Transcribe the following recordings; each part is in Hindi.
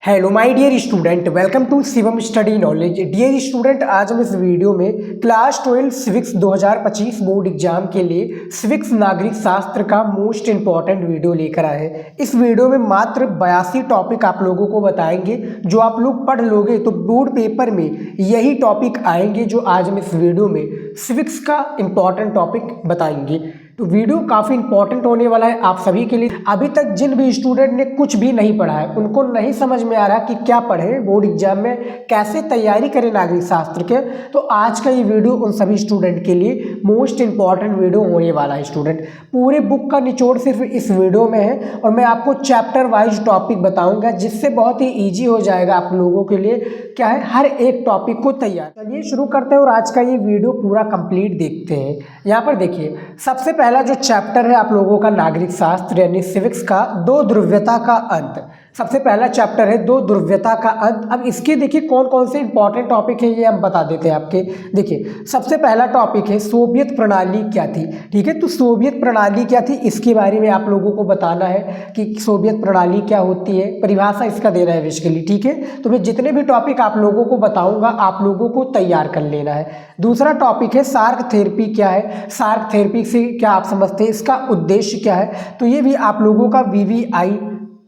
Hello my dear student, welcome to Shivam study knowledge. Dear student, आज हम इस वीडियो में क्लास 12 सिविक्स 2025 बोर्ड एग्जाम के लिए सिविक्स नागरिक शास्त्र का मोस्ट इंपॉर्टेंट वीडियो लेकर आए हैं। इस वीडियो में मात्र 82 टॉपिक आप लोगों को बताएंगे। जो आप लोग पढ़ लोगे तो बोर्ड पेपर में यही टॉपिक आएंगे जो आज हम इस वीडियो में सिविक्स का इंपॉर्टेंट टॉपिक बताएंगे। तो वीडियो काफ़ी इंपॉर्टेंट होने वाला है आप सभी के लिए। अभी तक जिन भी स्टूडेंट ने कुछ भी नहीं पढ़ा है, उनको नहीं समझ में आ रहा कि क्या पढ़ें बोर्ड एग्जाम में, कैसे तैयारी करें नागरिक शास्त्र के, तो आज का ये वीडियो उन सभी स्टूडेंट के लिए मोस्ट इंपॉर्टेंट वीडियो होने वाला है। स्टूडेंट, पूरे बुक का निचोड़ सिर्फ इस वीडियो में है और मैं आपको चैप्टर वाइज टॉपिक बताऊंगा, जिससे बहुत ही ईजी हो जाएगा आप लोगों के लिए क्या है हर एक टॉपिक को तैयार। चलिए शुरू करते हैं और आज का ये वीडियो पूरा कंप्लीट देखते हैं। यहाँ पर देखिए, सबसे पहला जो चैप्टर है आप लोगों का नागरिक शास्त्र यानी सिविक्स का दो ध्रुव्यता का अंत। सबसे पहला चैप्टर है दो ध्रुव्यता का अंत। अब इसके देखिए कौन कौन से इंपॉर्टेंट टॉपिक है ये हम बता देते हैं आपके। देखिए, सबसे पहला टॉपिक है सोवियत प्रणाली क्या थी। ठीक है, तो सोवियत प्रणाली क्या थी इसके बारे में आप लोगों को बताना है कि सोवियत प्रणाली क्या होती है, परिभाषा इसका देना है बेसिकली। ठीक है, तो मैं जितने भी टॉपिक आप लोगों को बताऊंगा आप लोगों को तैयार कर लेना है। दूसरा टॉपिक है सार्क थेरेपी क्या है, सार्क थेरेपी से क्या आप समझते हैं, इसका उद्देश्य क्या है, तो ये भी आप लोगों का VVI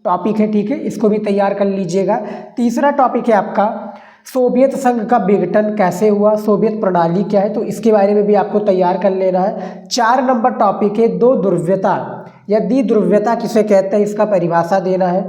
टॉपिक है। ठीक है, इसको भी तैयार कर लीजिएगा। तीसरा टॉपिक है आपका सोवियत संघ का विघटन कैसे हुआ, सोवियत प्रणाली क्या है, तो इसके बारे में भी आपको तैयार कर लेना है। 4 नंबर टॉपिक है दो ध्रुव्यता या द्विध्रुव्यता किसे कहते हैं, इसका परिभाषा देना है।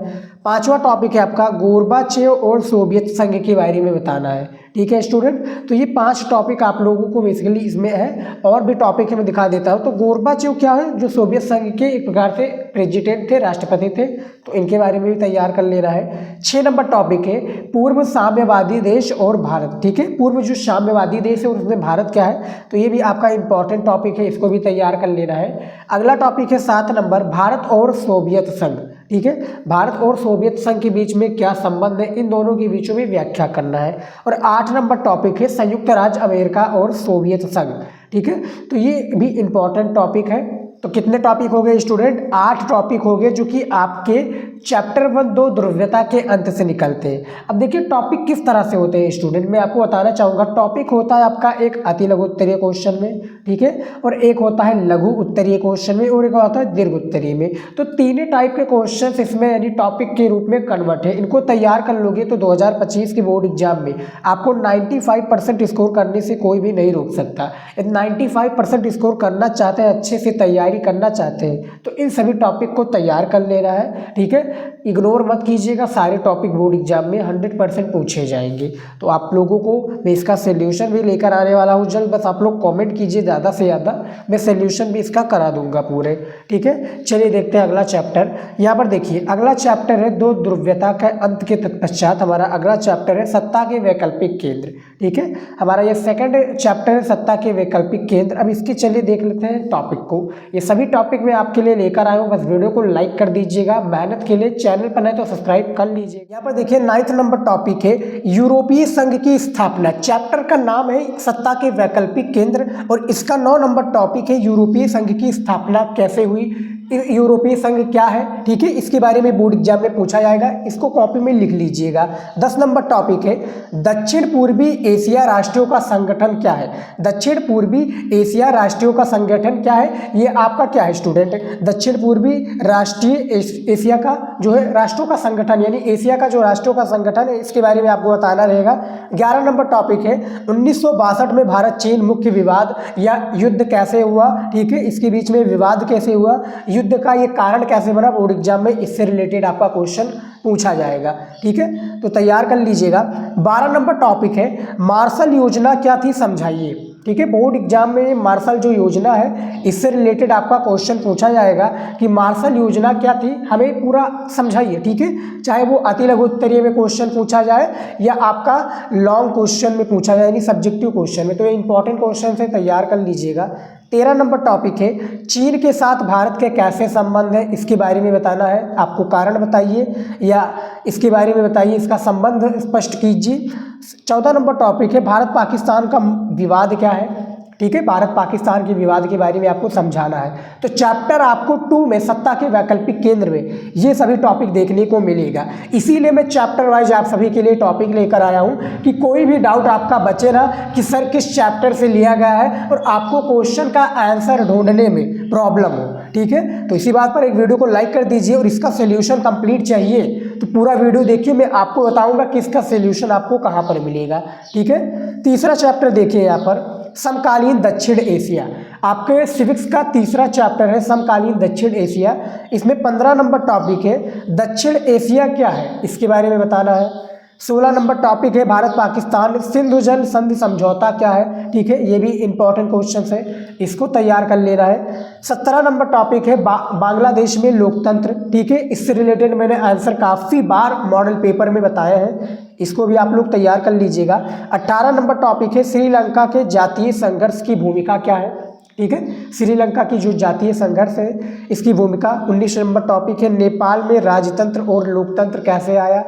5वां टॉपिक है आपका गोर्बाचेव और सोवियत संघ के बारे में बताना है। ठीक है स्टूडेंट, तो ये 5 टॉपिक आप लोगों को बेसिकली इसमें है। और भी टॉपिक है मैं दिखा देता हूँ। तो गोर्बाचेव क्या है, जो सोवियत संघ के एक प्रकार से प्रेसिडेंट थे, राष्ट्रपति थे, तो इनके बारे में भी तैयार कर लेना है। 6 नंबर टॉपिक है पूर्व साम्यवादी देश और भारत। ठीक है, पूर्व जो साम्यवादी देश है उसमें भारत क्या है, तो ये भी आपका इंपॉर्टेंट टॉपिक है, इसको भी तैयार कर लेना है। अगला टॉपिक है 7 नंबर भारत और सोवियत संघ। ठीक है, भारत और सोवियत संघ के बीच में क्या संबंध है, इन दोनों के बीच में व्याख्या करना है। और 8 नंबर टॉपिक है संयुक्त राज्य अमेरिका और सोवियत संघ। ठीक है, तो ये भी इंपॉर्टेंट टॉपिक है। तो कितने टॉपिक हो गए स्टूडेंट, 8 टॉपिक हो गए जो कि आपके चैप्टर 1 दो ध्रुव्यता के अंत से निकलते हैं। अब देखिए टॉपिक किस तरह से होते हैं स्टूडेंट, मैं आपको बताना चाहूँगा। टॉपिक होता है आपका एक अति लघु उत्तरीय क्वेश्चन में, ठीक है, और एक होता है लघु उत्तरीय क्वेश्चन में, और एक होता है दीर्घ उत्तरीय में। तो तीनों टाइप के क्वेश्चन इसमें यानी टॉपिक के रूप में कन्वर्ट है। इनको तैयार कर लोगे तो 2025 के बोर्ड एग्जाम में आपको 95% स्कोर करने से कोई भी नहीं रोक सकता। यदि 95% स्कोर करना चाहते हैं, अच्छे से तैयारी करना चाहते हैं, तो इन सभी टॉपिक को तैयार कर लेना है। ठीक है, इग्नोर मत कीजिएगा, सारे टॉपिक बोर्ड एग्जाम में 100% पूछे जाएंगे। तो आप लोगों को मैं इसका सोल्यूशन भी लेकर आने वाला हूँ जल्द, बस आप लोग कमेंट कीजिए ज़्यादा से ज़्यादा, मैं सोल्यूशन भी इसका करा दूंगा पूरे। ठीक है, चलिए देखते हैं अगला चैप्टर। यहाँ पर देखिए अगला चैप्टर है दो ध्रुव्यता के अंत के तत्पश्चात हमारा अगला चैप्टर है सत्ता के वैकल्पिक केंद्र। ठीक है, हमारा ये सेकंड चैप्टर है सत्ता के वैकल्पिक केंद्र। अब इसके चलिए देख लेते हैं टॉपिक को। ये सभी टॉपिक मैं आपके लिए लेकर आया हूँ, बस वीडियो को लाइक कर दीजिएगा। मेहनत के लिए चैनल पर नहीं तो सब्सक्राइब कर लीजिए। यहाँ पर देखिए 9th नंबर टॉपिक है यूरोपीय संघ की स्थापना। चैप्टर का नाम है सत्ता के वैकल्पिक केंद्र और इसका 9 नंबर टॉपिक है यूरोपीय संघ की स्थापना कैसे हुई, यूरोपीय संघ क्या है। ठीक है, इसके बारे में बोर्ड एग्जाम में पूछा जाएगा, इसको कॉपी में लिख लीजिएगा। 10 नंबर टॉपिक है दक्षिण पूर्वी एशिया राष्ट्रों का संगठन क्या है। दक्षिण पूर्वी एशिया राष्ट्रों का संगठन क्या है, ये आपका क्या है स्टूडेंट, दक्षिण पूर्वी राष्ट्रीय एशिया का जो है राष्ट्रों का संगठन यानी एशिया का जो राष्ट्रों का संगठन है, इसके बारे में आपको बताना रहेगा। 11 नंबर टॉपिक है 1962 में भारत चीन मुख्य विवाद या युद्ध कैसे हुआ। ठीक है, इसके बीच में विवाद कैसे हुआ, युद्ध का ये कारण कैसे बना, बोर्ड एग्जाम में इससे रिलेटेड आपका क्वेश्चन पूछा जाएगा। ठीक है, तो तैयार कर लीजिएगा। 12 नंबर टॉपिक है मार्शल योजना क्या थी समझाइए। ठीक है, बोर्ड एग्जाम में मार्शल जो योजना है इससे रिलेटेड आपका क्वेश्चन पूछा जाएगा कि मार्शल योजना क्या थी, हमें पूरा समझाइए। ठीक है, चाहे वो अति लघु उत्तरीय में क्वेश्चन पूछा जाए या आपका लॉन्ग क्वेश्चन में पूछा जाए यानी सब्जेक्टिव क्वेश्चन में, तो ये इंपॉर्टेंट क्वेश्चन से तैयार कर लीजिएगा। 13 नंबर टॉपिक है चीन के साथ भारत के कैसे संबंध है, इसके बारे में बताना है। आपको कारण बताइए या इसके बारे में बताइए, इसका संबंध स्पष्ट कीजिए। 14 नंबर टॉपिक है भारत पाकिस्तान का विवाद क्या है। ठीक है, भारत पाकिस्तान के विवाद के बारे में आपको समझाना है। तो चैप्टर आपको 2 में सत्ता के वैकल्पिक केंद्र में ये सभी टॉपिक देखने को मिलेगा। इसीलिए मैं चैप्टर वाइज आप सभी के लिए टॉपिक लेकर आया हूँ कि कोई भी डाउट आपका बचे ना कि सर किस चैप्टर से लिया गया है और आपको क्वेश्चन का आंसर ढूंढने में प्रॉब्लम हो। ठीक है, तो इसी बात पर एक वीडियो को लाइक कर दीजिए और इसका सोल्यूशन कंप्लीट चाहिए तो पूरा वीडियो देखिए, मैं आपको बताऊंगा कि इसका सोल्यूशन आपको कहाँ पर मिलेगा। ठीक है, तीसरा चैप्टर देखिए यहाँ पर समकालीन दक्षिण एशिया। आपके सिविक्स का तीसरा चैप्टर है समकालीन दक्षिण एशिया। इसमें 15 नंबर टॉपिक है दक्षिण एशिया क्या है, इसके बारे में बताना है। 16 नंबर टॉपिक है भारत पाकिस्तान सिंधु जल संधि समझौता क्या है। ठीक है, ये भी इंपॉर्टेंट क्वेश्चन है, इसको तैयार कर लेना है। 17 नंबर टॉपिक है बांग्लादेश में लोकतंत्र। ठीक है, इससे रिलेटेड मैंने आंसर काफ़ी बार मॉडल पेपर में बताए हैं, इसको भी आप लोग तैयार कर लीजिएगा। 18 नंबर टॉपिक है श्रीलंका के जातीय संघर्ष की भूमिका क्या है। ठीक है, श्रीलंका की जो जातीय संघर्ष है इसकी भूमिका। 19 नंबर टॉपिक है नेपाल में राजतंत्र और लोकतंत्र कैसे आया।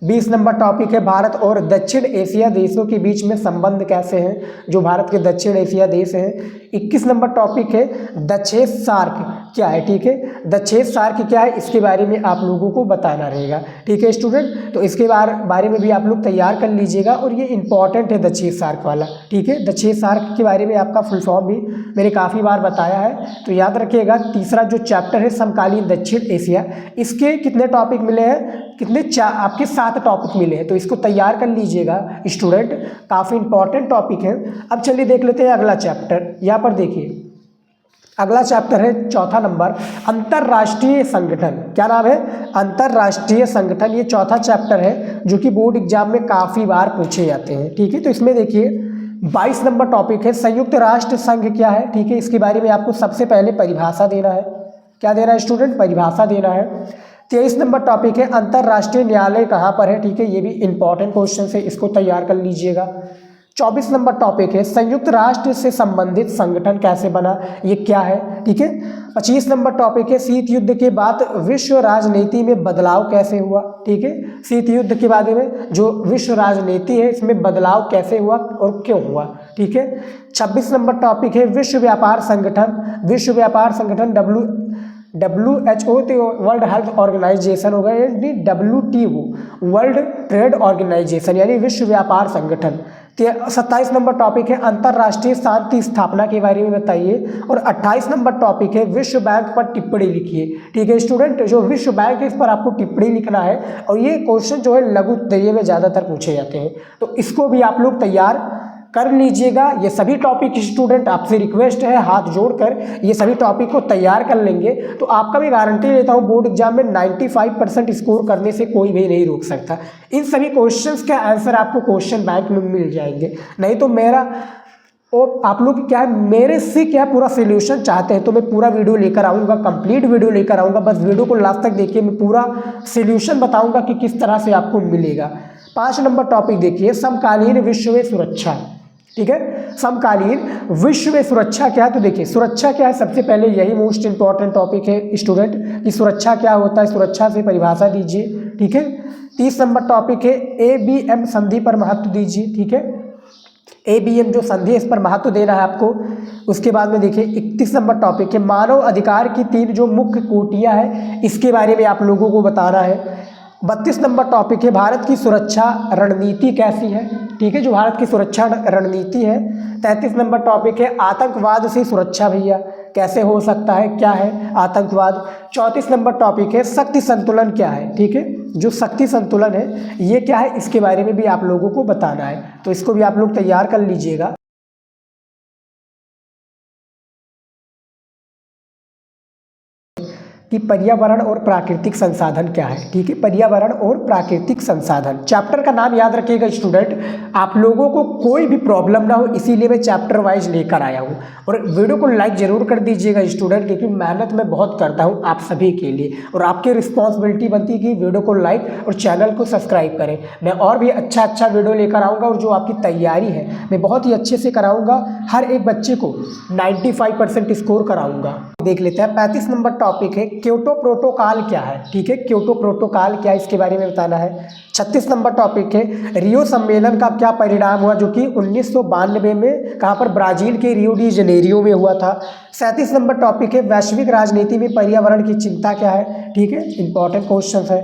20 नंबर टॉपिक है भारत और दक्षिण एशिया देशों के बीच में संबंध कैसे हैं, जो भारत के दक्षिण एशिया देश हैं। 21 नंबर टॉपिक है दक्षेश सार्क क्या है। ठीक है, दक्षेश सार्क क्या है इसके बारे में आप लोगों को बताना रहेगा। ठीक है स्टूडेंट, तो इसके बारे में भी आप लोग तैयार कर लीजिएगा और ये इंपॉर्टेंट है दक्षेश सार्क वाला। ठीक है, दक्षेश सार्क के बारे में आपका फुल फॉर्म भी मैंने काफ़ी बार बताया है, तो याद रखिएगा। तीसरा जो चैप्टर है समकालीन दक्षिण एशिया, इसके कितने टॉपिक मिले हैं, आपके 7 टॉपिक मिले हैं, तो इसको तैयार कर लीजिएगा स्टूडेंट, काफ़ी इंपॉर्टेंट टॉपिक है। अब चलिए देख लेते हैं अगला चैप्टर। यहाँ पर देखिए अगला चैप्टर है चौथा नंबर अंतर्राष्ट्रीय संगठन। क्या नाम है, अंतर्राष्ट्रीय संगठन। ये चौथा चैप्टर है जो कि बोर्ड एग्जाम में काफ़ी बार पूछे जाते हैं। ठीक है, तो इसमें देखिए 22 नंबर टॉपिक है संयुक्त राष्ट्र संघ क्या है। ठीक है, इसके बारे में आपको सबसे पहले परिभाषा देना है। क्या देना है स्टूडेंट, परिभाषा देना है। 23 नंबर टॉपिक है अंतर्राष्ट्रीय न्यायालय कहाँ पर है। ठीक है, ये भी इंपॉर्टेंट क्वेश्चन है, इसको तैयार कर लीजिएगा। 24 नंबर टॉपिक है संयुक्त राष्ट्र से संबंधित संगठन कैसे बना, ये क्या है। ठीक है, 25 नंबर टॉपिक है शीत युद्ध के बाद विश्व राजनीति में बदलाव कैसे हुआ। ठीक है, शीत युद्ध के बारे में जो विश्व राजनीति है इसमें बदलाव कैसे हुआ और क्यों हुआ। ठीक है, 26 नंबर टॉपिक है विश्व व्यापार संगठन। विश्व व्यापार संगठन WHO तो वर्ल्ड हेल्थ ऑर्गेनाइजेशन होगा, यानी WTO वर्ल्ड ट्रेड ऑर्गेनाइजेशन यानी विश्व व्यापार संगठन। 27 नंबर टॉपिक है अंतर्राष्ट्रीय शांति स्थापना के बारे में बताइए। और 28 नंबर टॉपिक है विश्व बैंक पर टिप्पणी लिखिए। ठीक है स्टूडेंट, जो विश्व बैंक है इस पर आपको टिप्पणी लिखना है और ये क्वेश्चन जो है लघु उत्तरीय में ज़्यादातर पूछे जाते हैं, तो इसको भी आप लोग तैयार कर लीजिएगा। ये सभी टॉपिक स्टूडेंट आपसे रिक्वेस्ट है हाथ जोड़कर ये सभी टॉपिक को तैयार कर लेंगे तो आपका भी गारंटी लेता हूँ बोर्ड एग्जाम में 95% स्कोर करने से कोई भी नहीं रोक सकता। इन सभी क्वेश्चंस का आंसर आपको क्वेश्चन बैंक में मिल जाएंगे। नहीं तो मेरा और आप लोग क्या है मेरे से क्या पूरा सोल्यूशन चाहते हैं तो मैं पूरा वीडियो लेकर आऊँगा, कंप्लीट वीडियो लेकर आऊँगा। बस वीडियो को लास्ट तक देखिए, मैं पूरा सोल्यूशन बताऊँगा कि किस तरह से आपको मिलेगा। 5 नंबर टॉपिक देखिए समकालीन विश्व में सुरक्षा। ठीक है, समकालीन विश्व में सुरक्षा क्या है, तो देखिए सुरक्षा क्या है, सबसे पहले यही मोस्ट इंपॉर्टेंट टॉपिक है स्टूडेंट कि सुरक्षा क्या होता है, सुरक्षा से परिभाषा दीजिए। ठीक है, 30 नंबर टॉपिक है ABM संधि पर महत्व दीजिए। ठीक है, ABM जो संधि है इस पर महत्व देना है आपको। उसके बाद में देखिए 31 नंबर टॉपिक है मानव अधिकार की 3 जो मुख्य कोटियाँ हैं इसके बारे में आप लोगों को बताना है। 32 नंबर टॉपिक है भारत की सुरक्षा रणनीति कैसी है। ठीक है, जो भारत की सुरक्षा रणनीति है। 33 नंबर टॉपिक है आतंकवाद से सुरक्षा भैया कैसे हो सकता है, क्या है आतंकवाद। 34 नंबर टॉपिक है शक्ति संतुलन क्या है। ठीक है, जो शक्ति संतुलन है ये क्या है इसके बारे में भी आप लोगों को बताना है, तो इसको भी आप लोग तैयार कर लीजिएगा। कि पर्यावरण और प्राकृतिक संसाधन क्या है। ठीक है, पर्यावरण और प्राकृतिक संसाधन चैप्टर का नाम याद रखिएगा स्टूडेंट, आप लोगों को कोई भी प्रॉब्लम ना हो इसीलिए मैं चैप्टर वाइज लेकर आया हूँ। और वीडियो को लाइक जरूर कर दीजिएगा स्टूडेंट, क्योंकि मेहनत मैं बहुत करता हूँ आप सभी के लिए और आपकी रिस्पॉन्सिबिलिटी बनती है कि वीडियो को लाइक और चैनल को सब्सक्राइब करें। मैं और भी अच्छा वीडियो लेकर आऊँगा और जो आपकी तैयारी है मैं बहुत ही अच्छे से कराऊँगा, हर एक बच्चे को 95% स्कोर कराऊँगा। देख लेते हैं। 35 नंबर टॉपिक है क्योटो प्रोटोकॉल क्या है, ठीक है, क्योटो प्रोटोकॉल क्या है इसके बारे में बताना है। 36 नंबर टॉपिक है रियो सम्मेलन का क्या परिणाम हुआ, जो कि 1992 में कहाँ पर, ब्राजील के रियो डी जनेरियो में हुआ था। 37 नंबर टॉपिक है वैश्विक राजनीति में पर्यावरण की चिंता क्या है, ठीक है, इंपॉर्टेंट क्वेश्चन है।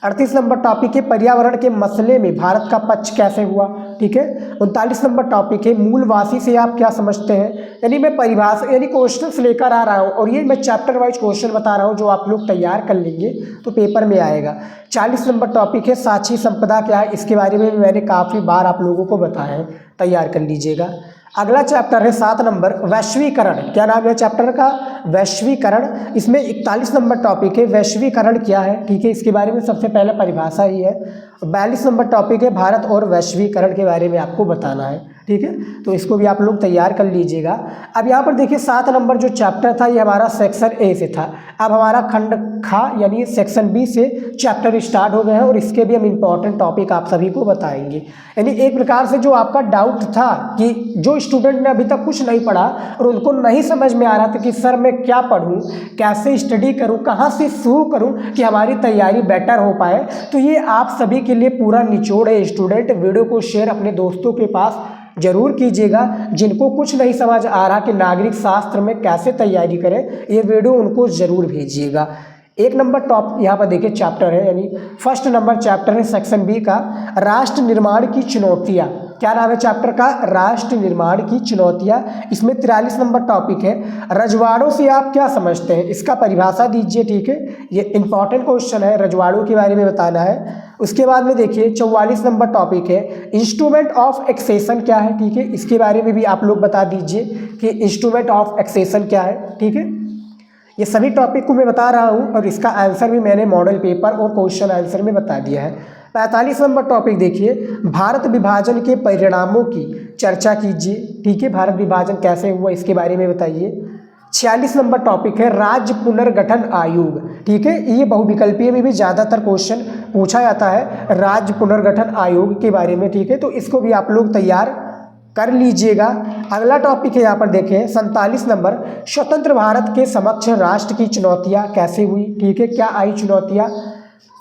38 नंबर टॉपिक है पर्यावरण के मसले में भारत का पक्ष कैसे हुआ, ठीक है। 39 नंबर टॉपिक है मूलवासी से आप क्या समझते हैं, यानी मैं परिभाषा यानी क्वेश्चंस लेकर आ रहा हूँ और ये मैं चैप्टर वाइज क्वेश्चन बता रहा हूँ जो आप लोग तैयार कर लेंगे तो पेपर में आएगा। 40 नंबर टॉपिक है साक्षी संपदा क्या है, इसके बारे में मैंने काफ़ी बार आप लोगों को बताया है, तैयार कर लीजिएगा। अगला चैप्टर है 7 नंबर वैश्वीकरण, क्या नाम है चैप्टर का, वैश्वीकरण। इसमें 41 नंबर टॉपिक है वैश्वीकरण क्या है, ठीक है, इसके बारे में सबसे पहले परिभाषा ही है। 42 नंबर टॉपिक है भारत और वैश्वीकरण के बारे में आपको बताना है, ठीक है, तो इसको भी आप लोग तैयार कर लीजिएगा। अब यहाँ पर देखिए 7 नंबर जो चैप्टर था ये हमारा सेक्शन ए से था, अब हमारा खंड खा यानी सेक्शन बी से चैप्टर स्टार्ट हो गए हैं और इसके भी हम इम्पॉर्टेंट टॉपिक आप सभी को बताएंगे। यानी एक प्रकार से जो आपका डाउट था कि जो स्टूडेंट ने अभी तक कुछ नहीं पढ़ा और उनको नहीं समझ में आ रहा था कि सर मैं क्या पढ़ूँ, कैसे स्टडी करूँ, कहाँ से शुरू करूँ कि हमारी तैयारी बेटर हो पाए, तो ये आप सभी के लिए पूरा निचोड़ है। स्टूडेंट वीडियो को शेयर अपने दोस्तों के पास जरूर कीजिएगा, जिनको कुछ नहीं समझ आ रहा कि नागरिक शास्त्र में कैसे तैयारी करें, ये वीडियो उनको ज़रूर भेजिएगा। 1 नंबर टॉप यहाँ पर देखिए चैप्टर है, यानी फर्स्ट नंबर चैप्टर है सेक्शन बी का राष्ट्र निर्माण की चुनौतियाँ, क्या नाम है चैप्टर का, राष्ट्र निर्माण की चुनौतियाँ। इसमें 43 नंबर टॉपिक है रजवाड़ों से आप क्या समझते हैं, इसका परिभाषा दीजिए, ठीक है, ये इंपॉर्टेंट क्वेश्चन है, रजवाड़ों के बारे में बताना है। उसके बाद में देखिए 44 नंबर टॉपिक है इंस्ट्रूमेंट ऑफ एक्सेशन क्या है, ठीक है, इसके बारे में भी आप लोग बता दीजिए कि इंस्ट्रूमेंट ऑफ एक्सेशन क्या है, ठीक है। ये सभी टॉपिक को मैं बता रहा हूँ और इसका आंसर भी मैंने मॉडल पेपर और क्वेश्चन आंसर में बता दिया है। 45 नंबर टॉपिक देखिए भारत विभाजन के परिणामों की चर्चा कीजिए, ठीक है, भारत विभाजन कैसे हुआ इसके बारे में बताइए। 46 नंबर टॉपिक है राज्य पुनर्गठन आयोग, ठीक है, ये बहुविकल्पीय में भी ज़्यादातर क्वेश्चन पूछा जाता है राज्य पुनर्गठन आयोग के बारे में, ठीक है, तो इसको भी आप लोग तैयार कर लीजिएगा। अगला टॉपिक है यहाँ पर देखें 47 नंबर स्वतंत्र भारत के समक्ष राष्ट्र की चुनौतियाँ कैसे हुई, ठीक है, क्या आई चुनौतियाँ,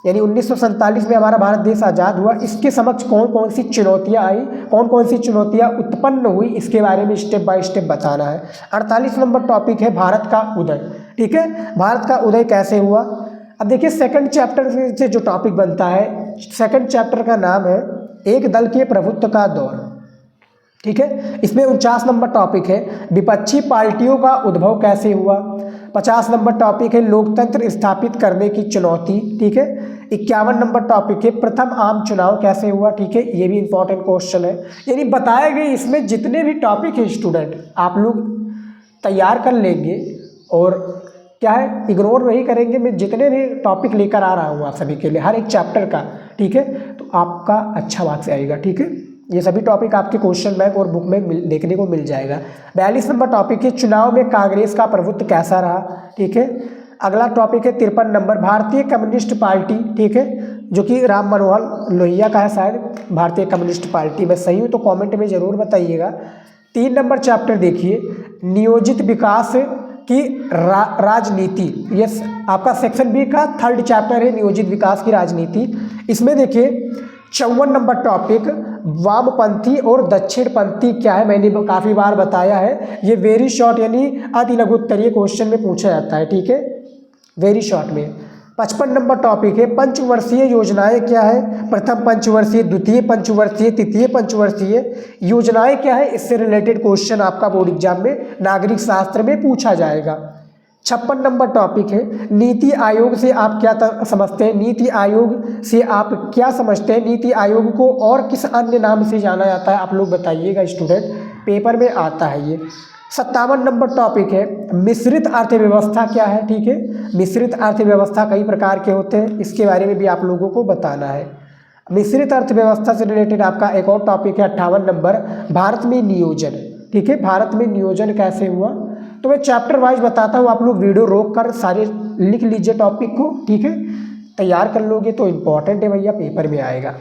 यानी 1947 में हमारा भारत देश आज़ाद हुआ, इसके समक्ष कौन कौन सी चुनौतियाँ आई, कौन कौन सी चुनौतियाँ उत्पन्न हुई, इसके बारे में स्टेप बाय स्टेप बताना है। 48 नंबर टॉपिक है भारत का उदय, ठीक है, भारत का उदय कैसे हुआ। अब देखिए सेकंड चैप्टर से जो टॉपिक बनता है, सेकंड चैप्टर का नाम है एक दल के प्रभुत्व का दौर, ठीक है, इसमें 49 नंबर टॉपिक है विपक्षी पार्टियों का उद्भव कैसे हुआ। 50 नंबर टॉपिक है लोकतंत्र स्थापित करने की चुनौती, ठीक है। 51 नंबर टॉपिक है प्रथम आम चुनाव कैसे हुआ, ठीक है, ये भी इंपॉर्टेंट क्वेश्चन है। यानी बताए गए इसमें जितने भी टॉपिक है स्टूडेंट आप लोग तैयार कर लेंगे और क्या है इग्नोर नहीं करेंगे, मैं जितने भी टॉपिक लेकर आ रहा हूँ आप सभी के लिए हर एक चैप्टर का, ठीक है, तो आपका अच्छा मार्क्स आएगा, ठीक है। ये सभी टॉपिक आपके क्वेश्चन बैंक और बुक में देखने को मिल जाएगा। 42 नंबर टॉपिक है चुनाव में कांग्रेस का प्रभुत्व कैसा रहा, ठीक है। अगला टॉपिक है 53 नंबर भारतीय कम्युनिस्ट पार्टी, ठीक है, जो कि राम मनोहर लोहिया का है शायद, भारतीय कम्युनिस्ट पार्टी में सही हो तो कमेंट में ज़रूर बताइएगा। 3 नंबर चैप्टर देखिए नियोजित विकास की राजनीति, ये आपका सेक्शन बी का 3rd चैप्टर है नियोजित विकास की राजनीति। इसमें देखिए 54 नंबर टॉपिक वामपंथी और दक्षिणपंथी क्या है, मैंने काफ़ी बार बताया है, ये वेरी शॉर्ट यानी अति लघु उत्तरीय क्वेश्चन में पूछा जाता है, ठीक है, वेरी शॉर्ट में। 55 नंबर टॉपिक है पंचवर्षीय योजनाएं क्या है, प्रथम पंचवर्षीय, द्वितीय पंचवर्षीय, तृतीय पंचवर्षीय योजनाएं क्या है, इससे रिलेटेड क्वेश्चन आपका बोर्ड एग्जाम में नागरिक शास्त्र में पूछा जाएगा। 56 नंबर टॉपिक है नीति आयोग से आप क्या समझते हैं, नीति आयोग से आप क्या समझते हैं, नीति आयोग को और किस अन्य नाम से जाना जाता है आप लोग बताइएगा स्टूडेंट, पेपर में आता है ये। 57 नंबर टॉपिक है मिश्रित अर्थव्यवस्था क्या है, ठीक है, मिश्रित अर्थव्यवस्था कई प्रकार के होते हैं, इसके बारे में भी आप लोगों को बताना है। मिश्रित अर्थव्यवस्था से रिलेटेड आपका एक और टॉपिक है 58 नंबर भारत में नियोजन, ठीक है, भारत में नियोजन कैसे हुआ, तो मैं चैप्टर वाइज बताता हूँ, आप लोग वीडियो रोक कर सारे लिख लीजिए टॉपिक को, ठीक है, तैयार कर लोगे तो इम्पॉर्टेंट है भैया, पेपर में आएगा।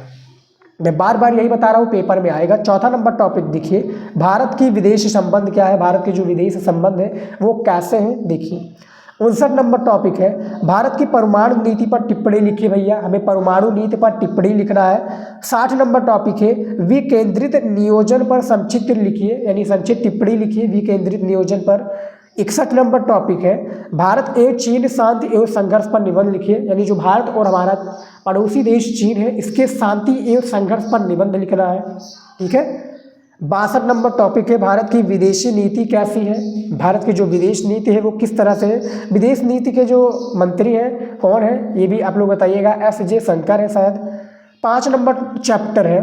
मैं बार बार यही बता रहा हूँ, पेपर में आएगा। चौथा नंबर टॉपिक देखिए, भारत की विदेश संबंध क्या है, भारत के जो विदेश संबंध है वो कैसे हैं। देखिए 59 नंबर टॉपिक है, भारत की परमाणु नीति पर टिप्पणी लिखिए भैया, हमें परमाणु नीति पर टिप्पणी लिखना है। 60 नंबर टॉपिक है, विकेंद्रित नियोजन पर संक्षिप्त लिखिए, यानी संक्षिप्त टिप्पणी लिखिए विकेंद्रित नियोजन पर। 61 नंबर टॉपिक है, भारत एवं चीन शांति एवं संघर्ष पर निबंध लिखिए, यानी जो भारत और हमारा पड़ोसी देश चीन है इसके शांति एवं संघर्ष पर निबंध लिखना है। ठीक है। 62 नंबर टॉपिक है, भारत की विदेशी नीति कैसी है, भारत की जो विदेश नीति है वो किस तरह से है। विदेश नीति के जो मंत्री हैं कौन है ये भी आप लोग बताइएगा, एस जयशंकर है शायद। 5 नंबर चैप्टर है,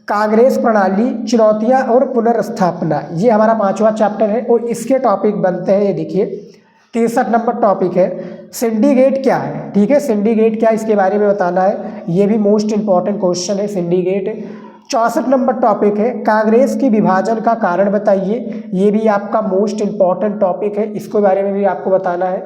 कांग्रेस प्रणाली चुनौतियां और पुनर्स्थापना, ये हमारा 5वां चैप्टर है और इसके टॉपिक बनते हैं, ये देखिए 63 नंबर टॉपिक है, सिंडिकेट क्या है। ठीक है, सिंडिकेट क्या, इसके बारे में बताना है, ये भी मोस्ट इंपॉर्टेंट क्वेश्चन है सिंडिकेट। 64 नंबर टॉपिक है, कांग्रेस की विभाजन का कारण बताइए, ये भी आपका मोस्ट इंपॉर्टेंट टॉपिक है, इसके बारे में भी आपको बताना है।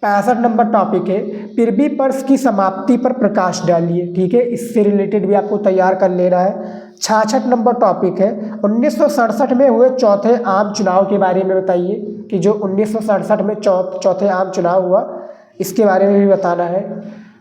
65 नंबर टॉपिक है, पृथ्वी पर्स की समाप्ति पर प्रकाश डालिए। ठीक है, इससे रिलेटेड भी आपको तैयार कर लेना है। 66 नंबर टॉपिक है, 1967 में हुए चौथे आम चुनाव के बारे में बताइए, कि जो 1967 में चौथे आम चुनाव हुआ इसके बारे में भी बताना है।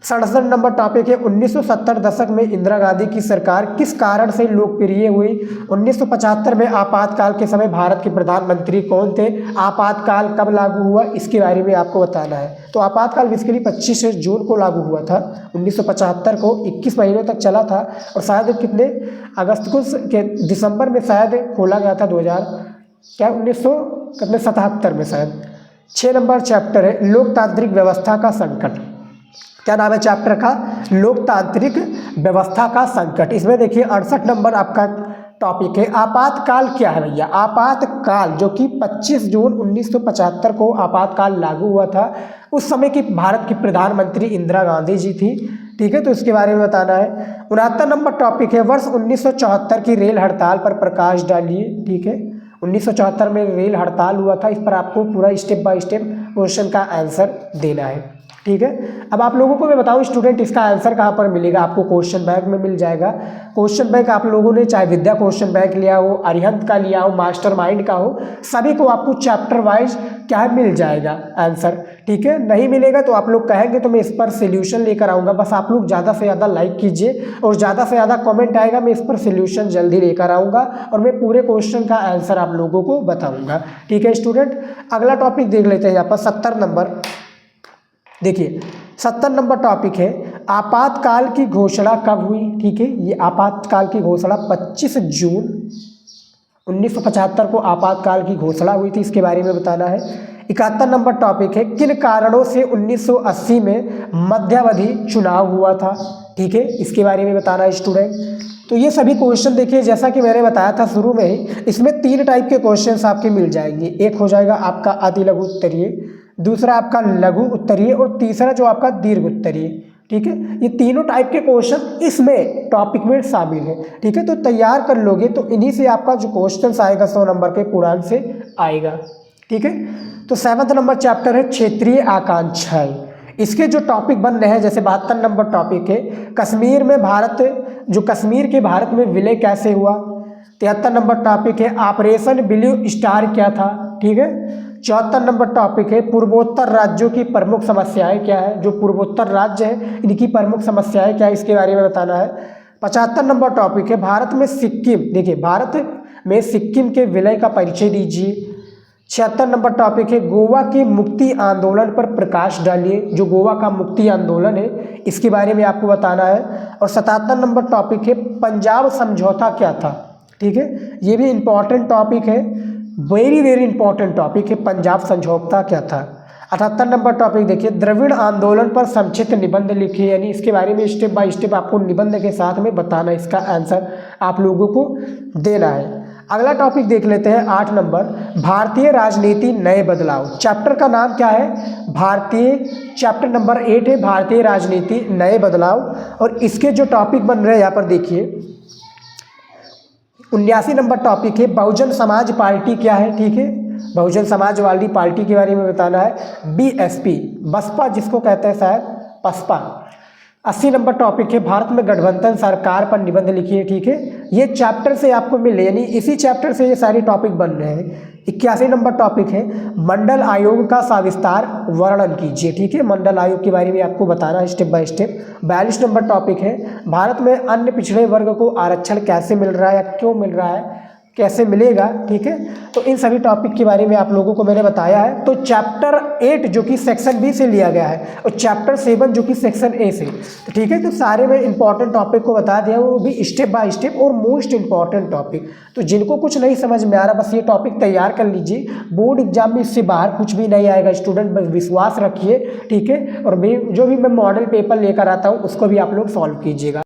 67 नंबर टॉपिक है, 1970 दशक में इंदिरा गांधी की सरकार किस कारण से लोकप्रिय हुई। 1975 में आपातकाल के समय भारत के प्रधानमंत्री कौन थे, आपातकाल कब लागू हुआ, इसके बारे में आपको बताना है। तो आपातकाल बेसिकली 25 जून को लागू हुआ था 1975 को, 21 महीनों तक चला था और शायद कितने अगस्त को के दिसंबर में शायद खोला गया था 1977 में शायद। 6 नंबर चैप्टर है, लोकतांत्रिक व्यवस्था का संकट, क्या नाम है चैप्टर का, लोकतांत्रिक व्यवस्था का संकट। इसमें देखिए 68 नंबर आपका टॉपिक है, आपातकाल क्या है भैया। आपातकाल जो कि 25 जून 1975 को आपातकाल लागू हुआ था, उस समय की भारत की प्रधानमंत्री इंदिरा गांधी जी थी। ठीक है, तो इसके बारे में बताना है। 69 नंबर टॉपिक है, वर्ष 1974 की रेल हड़ताल पर प्रकाश डालिए। ठीक है, 1974 में रेल हड़ताल हुआ था, इस पर आपको पूरा स्टेप बाय स्टेप क्वेश्चन का आंसर देना है। ठीक है, अब आप लोगों को मैं बताऊं स्टूडेंट, इसका आंसर कहाँ पर मिलेगा, आपको क्वेश्चन बैंक में मिल जाएगा। क्वेश्चन बैंक आप लोगों ने चाहे विद्या क्वेश्चन बैंक लिया हो, अरिहंत का लिया हो, मास्टरमाइंड का हो, सभी को आपको चैप्टर वाइज क्या है मिल जाएगा आंसर। ठीक है, नहीं मिलेगा तो आप लोग कहेंगे तो मैं इस पर सोल्यूशन लेकर आऊँगा, बस आप लोग ज़्यादा से ज़्यादा लाइक कीजिए और ज़्यादा से ज़्यादा कॉमेंट आएगा, मैं इस पर सोल्यूशन जल्दी लेकर आऊँगा और मैं पूरे क्वेश्चन का आंसर आप लोगों को बताऊँगा। ठीक है स्टूडेंट, अगला टॉपिक देख लेते हैं यहाँ पर 70 नंबर। देखिए 70 नंबर टॉपिक है, आपातकाल की घोषणा कब हुई। ठीक है, ये आपातकाल की घोषणा 25 जून 1975 को आपातकाल की घोषणा हुई थी, इसके बारे में बताना है। 71 नंबर टॉपिक है, किन कारणों से 1980 में मध्यावधि चुनाव हुआ था। ठीक है, इसके बारे में बताना है स्टूडेंट। तो ये सभी क्वेश्चन देखिए, जैसा कि मैंने बताया था शुरू में ही, इसमें 3 टाइप के क्वेश्चंस आपके मिल जाएंगे। एक हो जाएगा आपका अति लघु उत्तरीय, दूसरा आपका लघु उत्तरीय और तीसरा जो आपका दीर्घ उत्तरीय। ठीक है, ये तीनों टाइप के क्वेश्चन इसमें टॉपिक में शामिल है। ठीक है, तो तैयार कर लोगे तो इन्हीं से आपका जो क्वेश्चन आएगा 100 नंबर के पूर्णांक से आएगा। ठीक है, तो 7 नंबर चैप्टर है, क्षेत्रीय आकांक्षाएं। इसके जो टॉपिक बन रहे हैं, जैसे 72 नंबर टॉपिक है, कश्मीर में भारत, जो कश्मीर के भारत में विलय कैसे हुआ। 73 नंबर टॉपिक है, ऑपरेशन ब्लू स्टार क्या था। ठीक है, 74 नंबर टॉपिक है, पूर्वोत्तर राज्यों की प्रमुख समस्याएं क्या है, जो पूर्वोत्तर राज्य है इनकी प्रमुख समस्याएं क्या है, इसके बारे में बताना है। 75 नंबर टॉपिक है, भारत में सिक्किम, देखिए भारत में सिक्किम के विलय का परिचय दीजिए। 76 नंबर टॉपिक है, गोवा के मुक्ति आंदोलन पर प्रकाश डालिए, जो गोवा का मुक्ति आंदोलन है इसके बारे में आपको बताना है। और 77 नंबर टॉपिक है, पंजाब समझौता क्या था। ठीक है, ये भी इंपॉर्टेंट टॉपिक है, वेरी इंपॉर्टेंट टॉपिक है, पंजाब समझौता क्या था। 78 नंबर टॉपिक देखिए, द्रविड़ आंदोलन पर संक्षिप्त निबंध लिखिए, यानी इसके बारे में स्टेप बाय स्टेप आपको निबंध के साथ में बताना, इसका आंसर आप लोगों को देना है। अगला टॉपिक देख लेते हैं 8 नंबर, भारतीय राजनीति नए बदलाव। चैप्टर का नाम क्या है, भारतीय, चैप्टर नंबर 8 है, भारतीय राजनीति नए बदलाव। और इसके जो टॉपिक बन रहे हैं यहाँ पर देखिए, 79 नंबर टॉपिक है, बहुजन समाज पार्टी क्या है। ठीक है, बहुजन समाजवादी पार्टी के बारे में बताना है। बीएसपी, बसपा जिसको कहते हैं शायद, बसपा। 80 नंबर टॉपिक है भारत में गठबंधन सरकार पर निबंध लिखिए। ठीक है, ये चैप्टर से आपको मिले, यानी इसी चैप्टर से ये सारे टॉपिक बन रहे हैं। 81 नंबर टॉपिक है मंडल आयोग का सविस्तार वर्णन कीजिए। ठीक है, मंडल आयोग के बारे में आपको बताना है step by step. 42 number topic है भारत में अन्य पिछड़े वर्ग को आरक्षण कैसे मिल रहा है या क्यों मिल रहा है, कैसे मिलेगा। ठीक है, तो इन सभी टॉपिक के बारे में आप लोगों को मैंने बताया है। तो चैप्टर 8 जो कि सेक्शन बी से लिया गया है और चैप्टर 7 जो कि सेक्शन ए से। तो ठीक है, तो सारे में इंपॉर्टेंट टॉपिक को बता दिया, वो भी स्टेप बाय स्टेप और मोस्ट इंपॉर्टेंट टॉपिक। तो जिनको कुछ नहीं समझ में आ रहा, बस ये टॉपिक तैयार कर लीजिए, बोर्ड एग्जाम में इससे बाहर कुछ भी नहीं आएगा स्टूडेंट, बस विश्वास रखिए। ठीक है, और जो भी मैं मॉडल पेपर लेकर आता हूँ उसको भी आप लोग सॉल्व कीजिएगा।